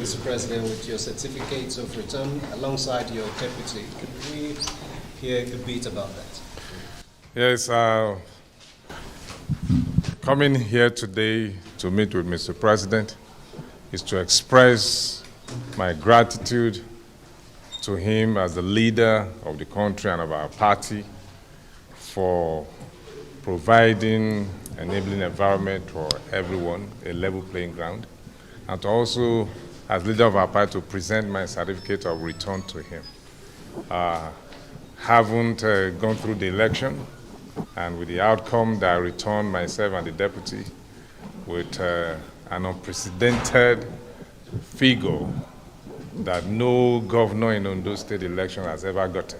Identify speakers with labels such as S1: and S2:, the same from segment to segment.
S1: Mr. President, with your certificates of return alongside your deputy. Could we hear a bit about that?
S2: Yes, coming here today to meet with Mr. President is to express my gratitude to him as the leader of the country and of our party for providing enabling environment for everyone, a level playing ground, and to also, as leader of our party, to present my certificate of return to him. Haven't gone through the election, and with the outcome that I returned myself and the deputy with an unprecedented figure that no governor in Ondo State election has ever gotten.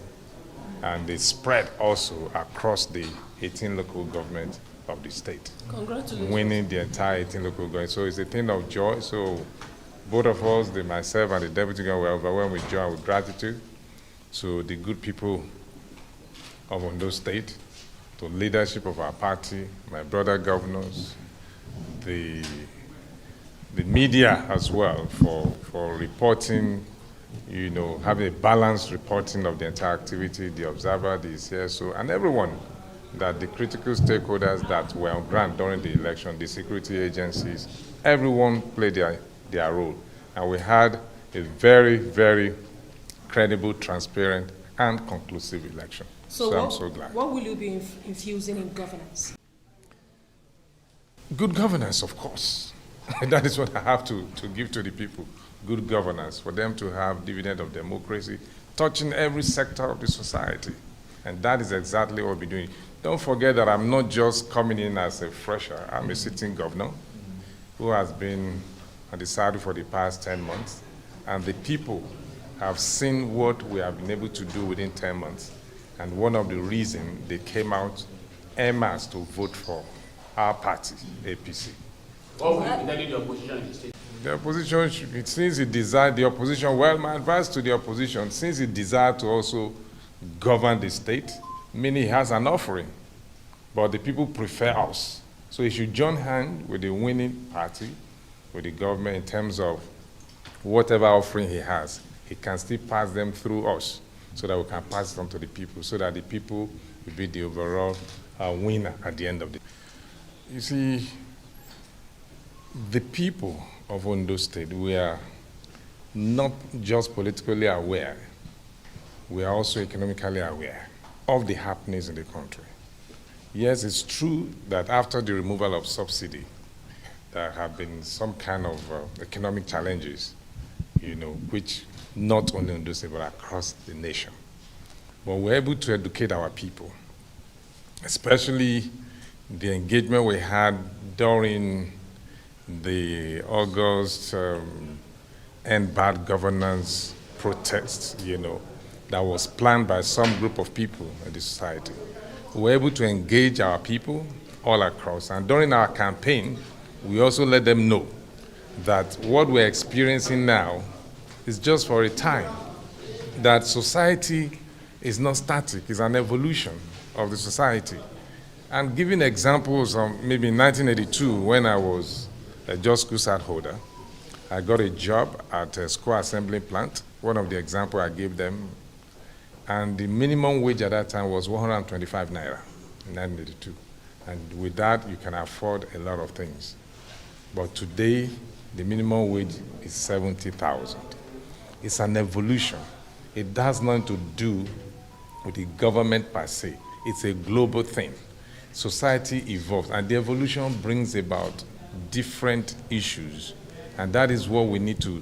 S2: And it spread also across the 18 local governments of the state.
S3: Congratulations.
S2: Winning the entire 18 local governments. So it's a thing of joy. So both of us, myself and the deputy governor, were overwhelmed with joy and with gratitude to the good people of Ondo State, to leadership of our party, my brother governors, the media as well for reporting, having a balanced reporting of the entire activity, the Observer, the CSO, and everyone, that the critical stakeholders that were on ground during the election, the security agencies, everyone played their role. And we had a very, very credible, transparent, and conclusive election. So I'm so glad.
S3: What will you be infusing in governance?
S2: Good governance, of course. That is what I have to give to the people. Good governance, for them to have dividend of democracy, touching every sector of the society. And that is exactly what we'll be doing. Don't forget that I'm not just coming in as a fresher. I'm a sitting governor who has been on the saddle for the past 10 months. And the people have seen what we have been able to do within 10 months. And one of the reasons they came out en masse to vote for our party, APC.
S4: What will you be the opposition in the state?
S2: The opposition, since it desired the opposition, well, my advice to the opposition, since it desired to also govern the state, meaning it has an offering, but the people prefer us. So it should join hand with the winning party, with the government in terms of whatever offering he has, he can still pass them through us so that we can pass it on to the people, so that the people will be the overall winner at the end of the day. You see, the people of Ondo State, we are not just politically aware, we are also economically aware of the happenings in the country. Yes, it's true that after the removal of subsidy, there have been some kind of economic challenges, which not only Ondo State, but across the nation. But we're able to educate our people, especially the engagement we had during the August End Bad Governance protests, that was planned by some group of people in the society. We were able to engage our people all across. And during our campaign, we also let them know that what we're experiencing now is just for a time, that society is not static, it's an evolution of the society. And giving examples of maybe in 1982, when I was a just school cert holder, I got a job at a school assembly plant, one of the examples I gave them, and the minimum wage at that time was 125 naira in 1982. And with that, you can afford a lot of things. But today, the minimum wage is 70,000. It's an evolution. It has nothing to do with the government per se. It's a global thing. Society evolves, and the evolution brings about different issues, and that is what we need to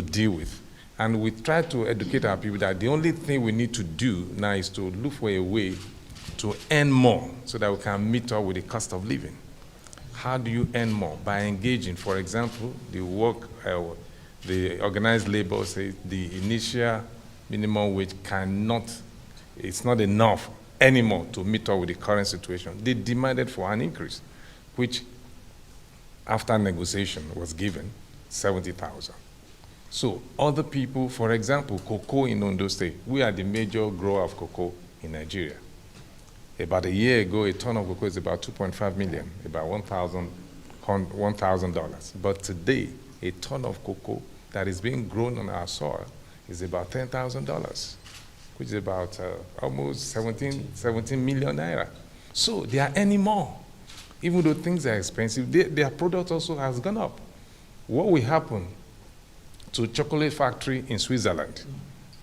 S2: deal with. And we try to educate our people that the only thing we need to do now is to look for a way to earn more so that we can meet up with the cost of living. How do you earn more? By engaging, for example, the organized labor says the initial minimum wage it's not enough anymore to meet up with the current situation. They demanded for an increase, which after negotiation was given 70,000. So other people, for example, cocoa in Ondo State, we are the major grower of cocoa in Nigeria. About a year ago, a ton of cocoa is about 2.5 million, about $1,000. But today, a ton of cocoa that is being grown on our soil is about $10,000, which is about almost 17 million naira. So they are earning more. Even though things are expensive, their product also has gone up. What will happen to chocolate factory in Switzerland?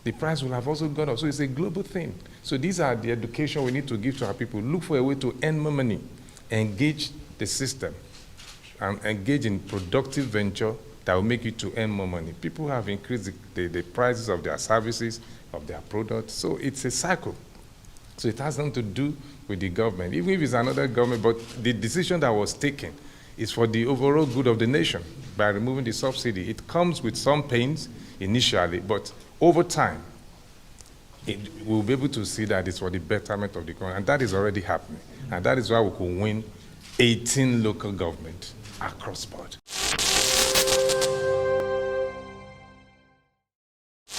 S2: The price will have also gone up. So it's a global thing. So these are the education we need to give to our people. Look for a way to earn more money, engage the system, and engage in productive venture that will make you to earn more money. People have increased the prices of their services, of their products. So it's a cycle. So it has nothing to do with the government, even if it's another government, but the decision that was taken is for the overall good of the nation by removing the subsidy. It comes with some pains initially, but over time, we'll be able to see that it's for the betterment of the country, and that is already happening. And that is why we could win 18 local governments across board.